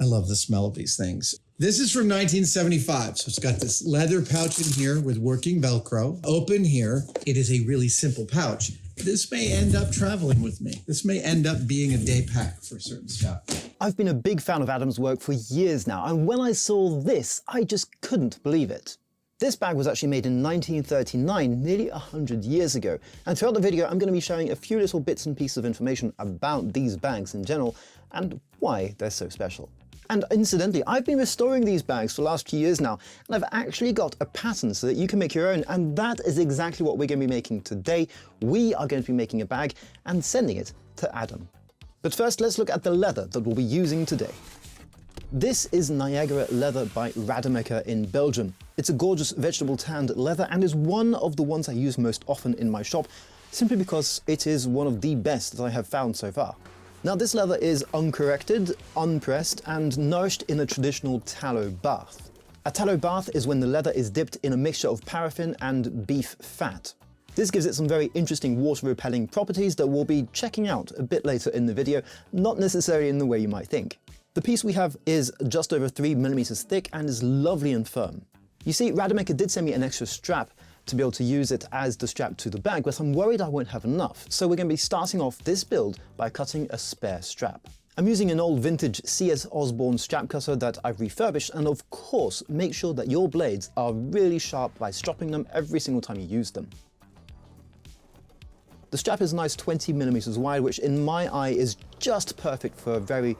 I love the smell of these things. This is from 1975. So it's got this leather pouch in here with working Velcro. Open here. It is a really simple pouch. This may end up traveling with me. This may end up being a day pack for certain stuff. I've been a big fan of Adam's work for years now, and when I saw this, I just couldn't believe it. This bag was actually made in 1939, nearly 100 years ago. And throughout the video, I'm going to be sharing a few little bits and pieces of information about these bags in general and why they're so special. And incidentally, I've been restoring these bags for the last few years now, and I've actually got a pattern so that you can make your own, and that is exactly what we're going to be making today. We are going to be making a bag and sending it to Adam. But first, let's look at the leather that we'll be using today. This is Niagara leather by Rademacher in Belgium. It's a gorgeous vegetable tanned leather and is one of the ones I use most often in my shop, simply because it is one of the best that I have found so far. Now this leather is uncorrected, unpressed, and nourished in a traditional tallow bath. A tallow bath is when the leather is dipped in a mixture of paraffin and beef fat. This gives it some very interesting water-repelling properties that we'll be checking out a bit later in the video, not necessarily in the way you might think. The piece we have is just over 3 millimeters thick and is lovely and firm. You see, Rademacher did send me an extra strap to be able to use it as the strap to the bag, but I'm worried I won't have enough, so we're going to be starting off this build by cutting a spare strap. I'm using an old vintage CS Osborne strap cutter that I've refurbished, and of course, make sure that your blades are really sharp by stropping them every single time you use them. The strap is a nice 20 millimeters wide, which in my eye is just perfect for a very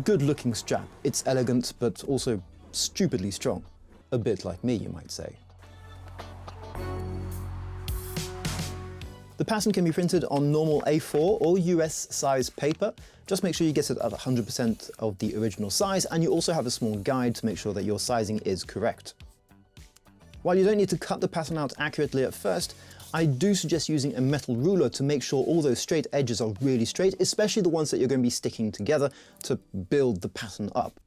good looking strap. It's elegant, but also stupidly strong. A bit like me, you might say. The pattern can be printed on normal A4 or US size paper. Just make sure you get it at 100% of the original size, and you also have a small guide to make sure that your sizing is correct. While you don't need to cut the pattern out accurately at first, I do suggest using a metal ruler to make sure all those straight edges are really straight, especially the ones that you're going to be sticking together to build the pattern up.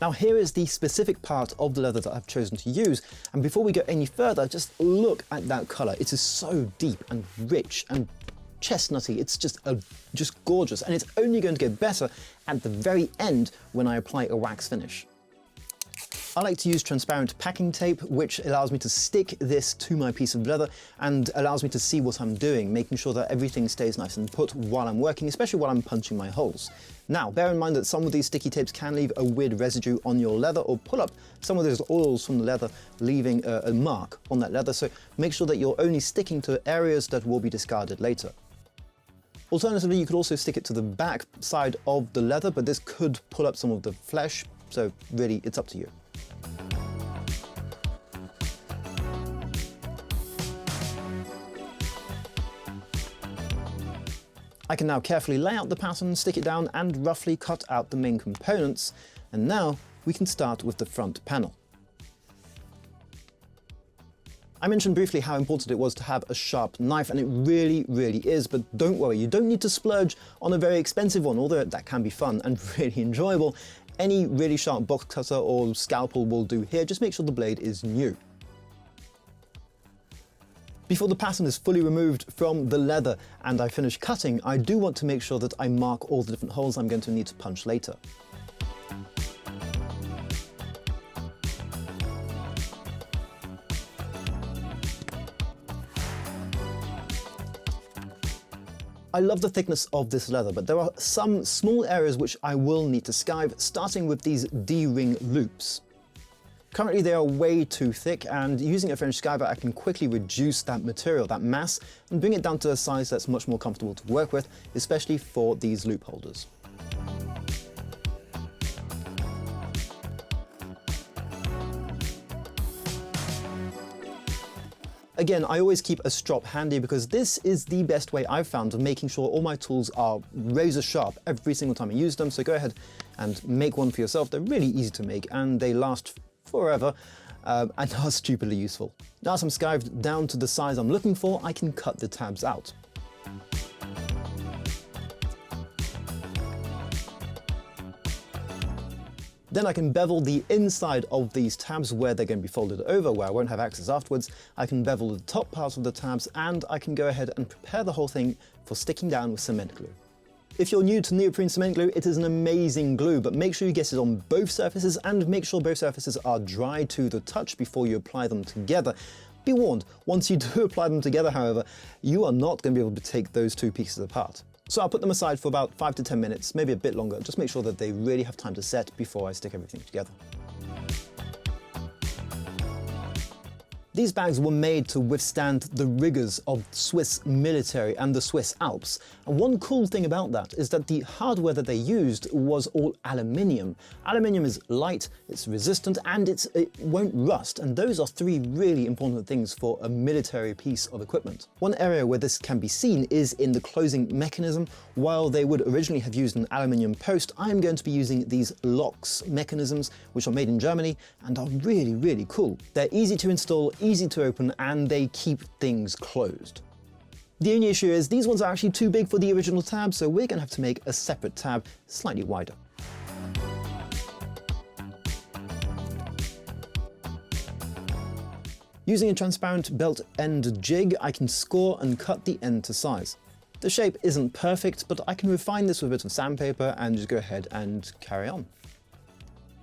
Now here is the specific part of the leather that I've chosen to use, and before we go any further, just look at that colour. It is so deep and rich and chestnutty. It's just gorgeous, and it's only going to get better at the very end when I apply a wax finish. I like to use transparent packing tape, which allows me to stick this to my piece of leather and allows me to see what I'm doing, making sure that everything stays nice and put while I'm working, especially while I'm punching my holes. Now, bear in mind that some of these sticky tapes can leave a weird residue on your leather or pull up some of those oils from the leather, leaving a mark on that leather, so make sure that you're only sticking to areas that will be discarded later. Alternatively, you could also stick it to the back side of the leather, but this could pull up some of the flesh, so really, it's up to you. I can now carefully lay out the pattern, stick it down, and roughly cut out the main components. And now we can start with the front panel. I mentioned briefly how important it was to have a sharp knife, and it really, really is, but don't worry, you don't need to splurge on a very expensive one, although that can be fun and really enjoyable. Any really sharp box cutter or scalpel will do here, just make sure the blade is new. Before the pattern is fully removed from the leather and I finish cutting, I do want to make sure that I mark all the different holes I'm going to need to punch later. I love the thickness of this leather, but there are some small areas which I will need to skive, starting with these D-ring loops. Currently they are way too thick, and using a French skiver I can quickly reduce that material, that mass, and bring it down to a size that's much more comfortable to work with, especially for these loop holders. Again, I always keep a strop handy because this is the best way I've found of making sure all my tools are razor sharp every single time I use them, so go ahead and make one for yourself. They're really easy to make and they last forever and are stupidly useful. Now as I'm skived down to the size I'm looking for, I can cut the tabs out. Then I can bevel the inside of these tabs where they're going to be folded over, where I won't have access afterwards. I can bevel the top part of the tabs, and I can go ahead and prepare the whole thing for sticking down with cement glue. If you're new to neoprene cement glue, it is an amazing glue, but make sure you get it on both surfaces and make sure both surfaces are dry to the touch before you apply them together. Be warned, once you do apply them together, however, you are not going to be able to take those two pieces apart. So I'll put them aside for about 5 to 10 minutes, maybe a bit longer. Just make sure that they really have time to set before I stick everything together. These bags were made to withstand the rigors of Swiss military and the Swiss Alps. And one cool thing about that is that the hardware that they used was all aluminium. Aluminium is light, it's resistant, and it won't rust. And those are three really important things for a military piece of equipment. One area where this can be seen is in the closing mechanism. While they would originally have used an aluminium post, I'm going to be using these locks mechanisms, which are made in Germany and are really, really cool. They're easy to install, easy to open, and they keep things closed. The only issue is these ones are actually too big for the original tab, so we're going to have to make a separate tab slightly wider. Using a transparent belt end jig, I can score and cut the end to size. The shape isn't perfect, but I can refine this with a bit of sandpaper and just go ahead and carry on.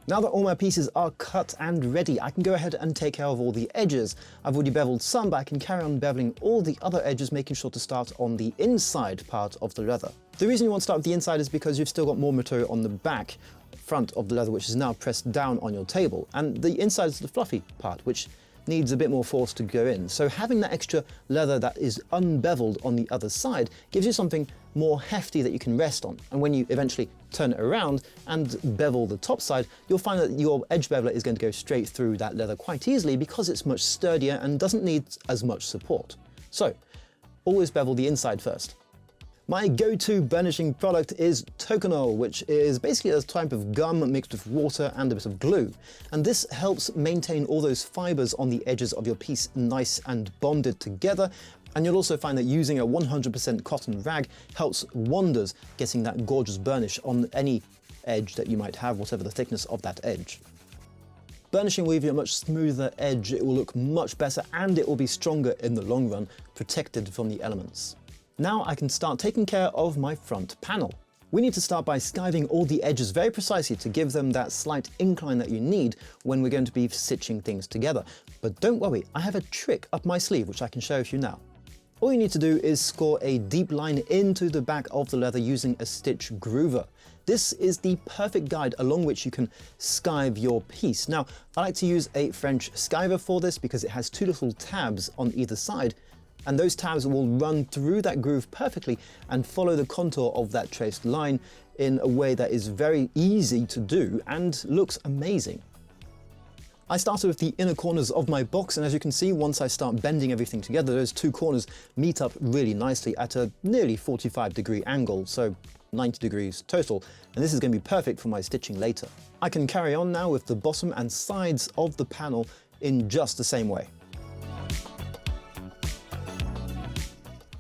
Now that all my pieces are cut and ready, I can go ahead and take care of all the edges. I've already beveled some, but I can carry on beveling all the other edges, making sure to start on the inside part of the leather. The reason you want to start with the inside is because you've still got more material on the back front of the leather, which is now pressed down on your table. And the inside is the fluffy part, which needs a bit more force to go in. So having that extra leather that is unbeveled on the other side gives you something more hefty that you can rest on. And when you eventually turn it around and bevel the top side, you'll find that your edge beveler is going to go straight through that leather quite easily because it's much sturdier and doesn't need as much support. So always bevel the inside first. My go-to burnishing product is Tokonol, which is basically a type of gum mixed with water and a bit of glue. And this helps maintain all those fibers on the edges of your piece nice and bonded together. And you'll also find that using a 100% cotton rag helps wonders getting that gorgeous burnish on any edge that you might have, whatever the thickness of that edge. Burnishing will give you a much smoother edge, it will look much better, and it will be stronger in the long run, protected from the elements. Now I can start taking care of my front panel. We need to start by skiving all the edges very precisely to give them that slight incline that you need when we're going to be stitching things together. But don't worry, I have a trick up my sleeve which I can show you now. All you need to do is score a deep line into the back of the leather using a stitch groover. This is the perfect guide along which you can skive your piece. Now, I like to use a French skiver for this because it has two little tabs on either side, and those tabs will run through that groove perfectly and follow the contour of that traced line in a way that is very easy to do and looks amazing. I started with the inner corners of my box, and as you can see, once I start bending everything together, those two corners meet up really nicely at a nearly 45-degree angle, so 90 degrees total, and this is going to be perfect for my stitching later. I can carry on now with the bottom and sides of the panel in just the same way.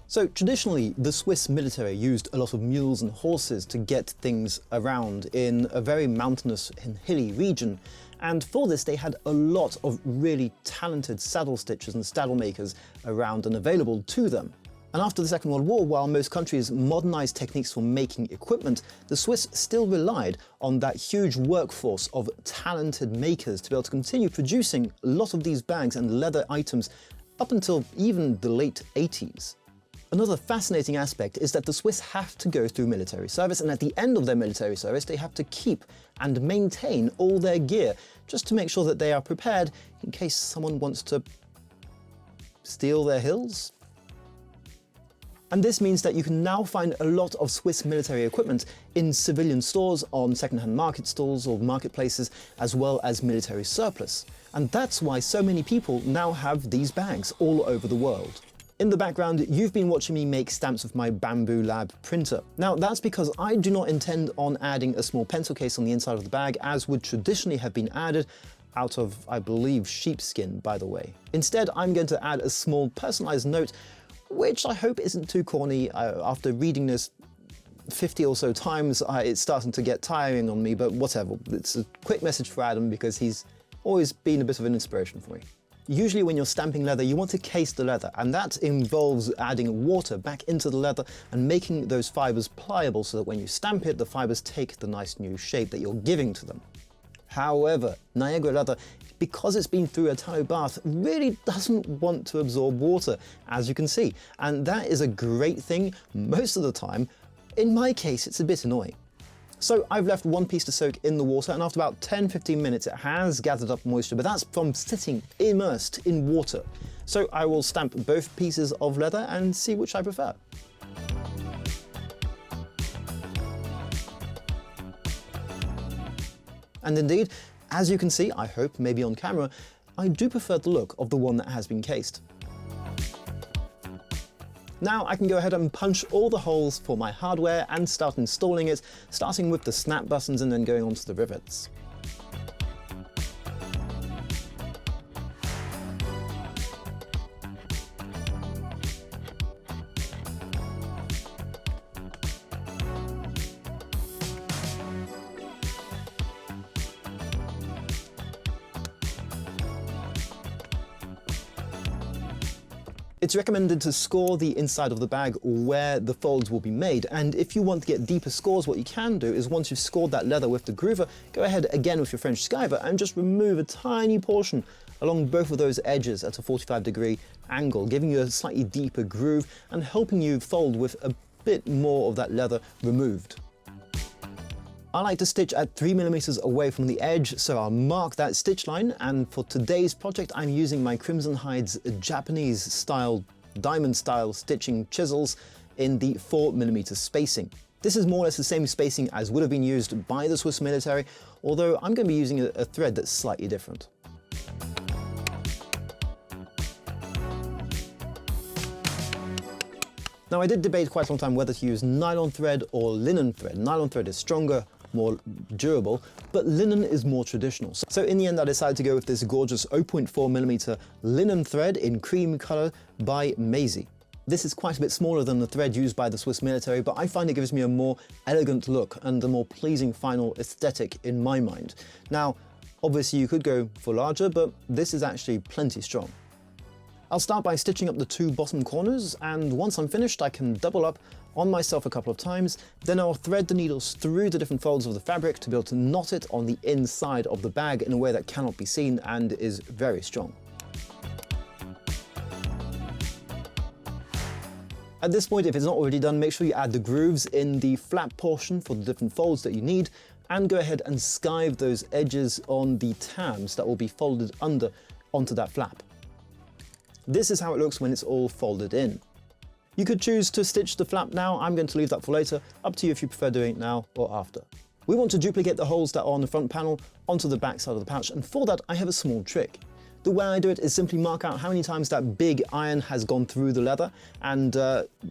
So traditionally, the Swiss military used a lot of mules and horses to get things around in a very mountainous and hilly region. And for this, they had a lot of really talented saddle stitchers and saddle makers around and available to them. And after the Second World War, while most countries modernized techniques for making equipment, the Swiss still relied on that huge workforce of talented makers to be able to continue producing a lot of these bags and leather items up until even the late 80s. Another fascinating aspect is that the Swiss have to go through military service, and at the end of their military service, they have to keep and maintain all their gear just to make sure that they are prepared in case someone wants to steal their hills. And this means that you can now find a lot of Swiss military equipment in civilian stores, on second-hand market stalls or marketplaces, as well as military surplus. And that's why so many people now have these bags all over the world. In the background, you've been watching me make stamps with my Bamboo Lab printer. Now, that's because I do not intend on adding a small pencil case on the inside of the bag, as would traditionally have been added out of, I believe, sheepskin, by the way. Instead, I'm going to add a small personalized note, which I hope isn't too corny. After reading this, 50 or so times, it's starting to get tiring on me, but whatever. It's a quick message for Adam because he's always been a bit of an inspiration for me. Usually when you're stamping leather, you want to case the leather, and that involves adding water back into the leather and making those fibers pliable so that when you stamp it, the fibers take the nice new shape that you're giving to them. However, Niagara leather, because it's been through a tallow bath, really doesn't want to absorb water, as you can see. And that is a great thing most of the time. In my case, it's a bit annoying. So I've left one piece to soak in the water, and after about 10-15 minutes, it has gathered up moisture, but that's from sitting immersed in water. So I will stamp both pieces of leather and see which I prefer. And indeed, as you can see, I hope maybe on camera, I do prefer the look of the one that has been cased. Now I can go ahead and punch all the holes for my hardware and start installing it, starting with the snap buttons and then going on to the rivets. It's recommended to score the inside of the bag where the folds will be made, and if you want to get deeper scores, what you can do is once you've scored that leather with the groover, go ahead again with your French skiver and just remove a tiny portion along both of those edges at a 45-degree angle, giving you a slightly deeper groove and helping you fold with a bit more of that leather removed. I like to stitch at 3mm away from the edge, so I'll mark that stitch line, and for today's project I'm using my Crimson Hide's Japanese style, diamond style stitching chisels in the 4mm spacing. This is more or less the same spacing as would have been used by the Swiss military, although I'm going to be using a thread that's slightly different. Now I did debate quite a long time whether to use nylon thread or linen thread. Nylon thread is stronger, more durable, but linen is more traditional. So in the end I decided to go with this gorgeous 0.4mm linen thread in cream color by Maisie. This is quite a bit smaller than the thread used by the Swiss military, but I find it gives me a more elegant look and a more pleasing final aesthetic in my mind. Now, obviously you could go for larger, but this is actually plenty strong. I'll start by stitching up the two bottom corners, and once I'm finished I can double up on myself a couple of times, then I'll thread the needles through the different folds of the fabric to be able to knot it on the inside of the bag in a way that cannot be seen and is very strong. At this point, if it's not already done, make sure you add the grooves in the flap portion for the different folds that you need, and go ahead and skive those edges on the tabs that will be folded under onto that flap. This is how it looks when it's all folded in. You could choose to stitch the flap now. I'm going to leave that for later, up to you if you prefer doing it now or after. We want to duplicate the holes that are on the front panel onto the back side of the pouch, and for that I have a small trick. The way I do it is simply mark out how many times that big iron has gone through the leather and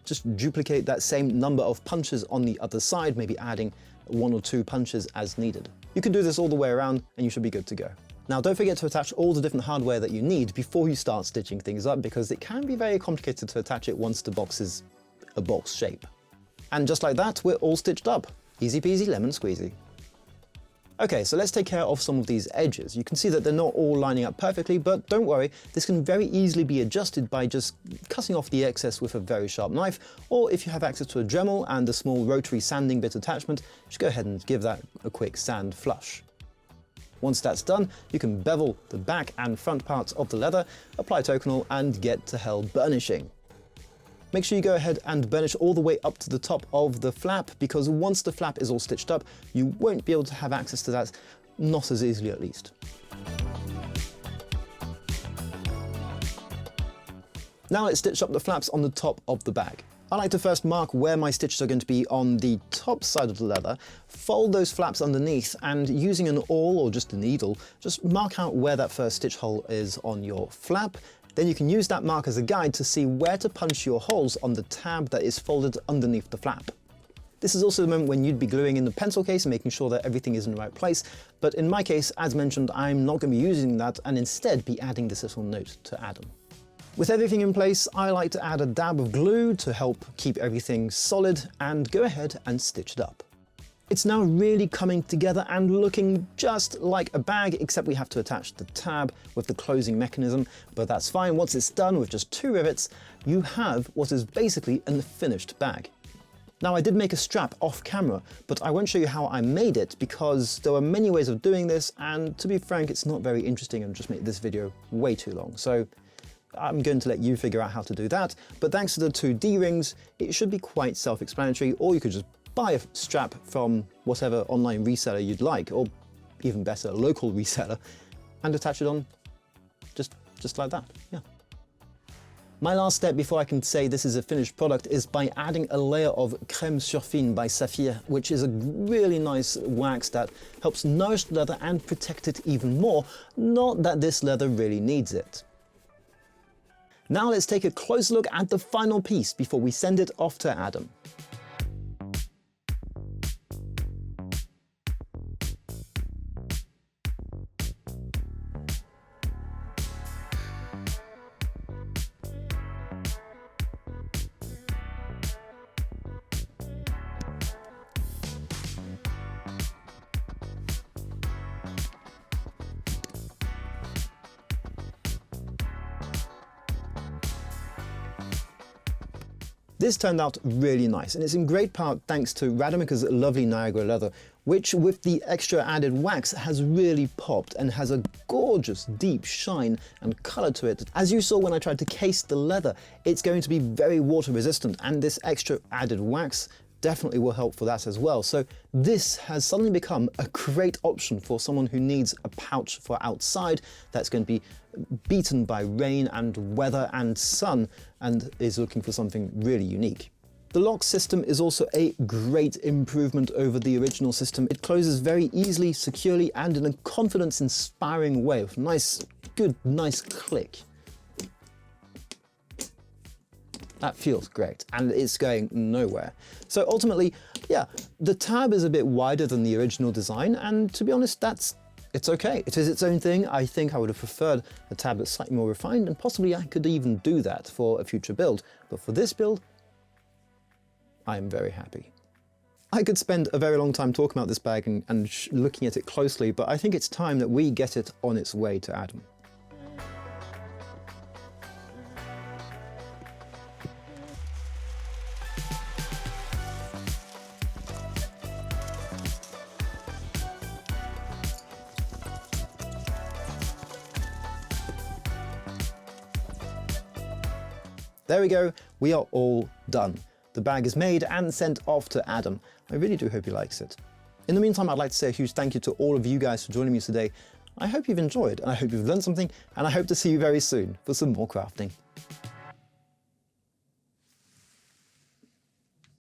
just duplicate that same number of punches on the other side, maybe adding 1 or 2 punches as needed. You can do this all the way around and you should be good to go. Now don't forget to attach all the different hardware that you need before you start stitching things up, because it can be very complicated to attach it once the box is a box shape. And just like that, we're all stitched up. Easy peasy lemon squeezy. Okay, so let's take care of some of these edges. You can see that they're not all lining up perfectly, but don't worry, this can very easily be adjusted by just cutting off the excess with a very sharp knife, or if you have access to a Dremel and a small rotary sanding bit attachment, just go ahead and give that a quick sand flush. Once that's done, you can bevel the back and front parts of the leather, apply Tokonol, and get to hell burnishing. Make sure you go ahead and burnish all the way up to the top of the flap, because once the flap is all stitched up, you won't be able to have access to that, not as easily at least. Now let's stitch up the flaps on the top of the bag. I like to first mark where my stitches are going to be on the top side of the leather, fold those flaps underneath, and using an awl or just a needle, just mark out where that first stitch hole is on your flap. Then you can use that mark as a guide to see where to punch your holes on the tab that is folded underneath the flap. This is also the moment when you'd be gluing in the pencil case and making sure that everything is in the right place, but in my case, as mentioned, I'm not going to be using that and instead be adding this little note to Adam. With everything in place, I like to add a dab of glue to help keep everything solid and go ahead and stitch it up. It's now really coming together and looking just like a bag, except we have to attach the tab with the closing mechanism, but that's fine. Once it's done with just 2 rivets, you have what is basically a finished bag. Now, I did make a strap off camera, but I won't show you how I made it because there were many ways of doing this, and to be frank, it's not very interesting and just made this video way too long. So I'm going to let you figure out how to do that, but thanks to the 2 D-rings, it should be quite self-explanatory, or you could just buy a strap from whatever online reseller you'd like, or even better, a local reseller, and attach it on just like that, yeah. My last step before I can say this is a finished product is by adding a layer of crème surfine by Saphir, which is a really nice wax that helps nourish the leather and protect it even more, not that this leather really needs it. Now let's take a close look at the final piece before we send it off to Adam. This turned out really nice, and it's in great part thanks to Rademacher's lovely Niagara leather, which with the extra added wax has really popped and has a gorgeous deep shine and color to it. As you saw when I tried to case the leather, it's going to be very water resistant, and this extra added wax definitely will help for that as well. So this has suddenly become a great option for someone who needs a pouch for outside that's going to be beaten by rain and weather and sun and is looking for something really unique. The lock system is also a great improvement over the original system. It closes very easily, securely, and in a confidence-inspiring way with nice click. That feels great, and it's going nowhere. So ultimately, yeah, the tab is a bit wider than the original design, and to be honest, it's okay. It is its own thing. I think I would have preferred a tab that's slightly more refined, and possibly I could even do that for a future build. But for this build, I am very happy. I could spend a very long time talking about this bag and looking at it closely, but I think it's time that we get it on its way to Adam. There we go, we are all done. The bag is made and sent off to Adam. I really do hope he likes it. In the meantime, I'd like to say a huge thank you to all of you guys for joining me today. I hope you've enjoyed, and I hope you've learned something, and I hope to see you very soon for some more crafting.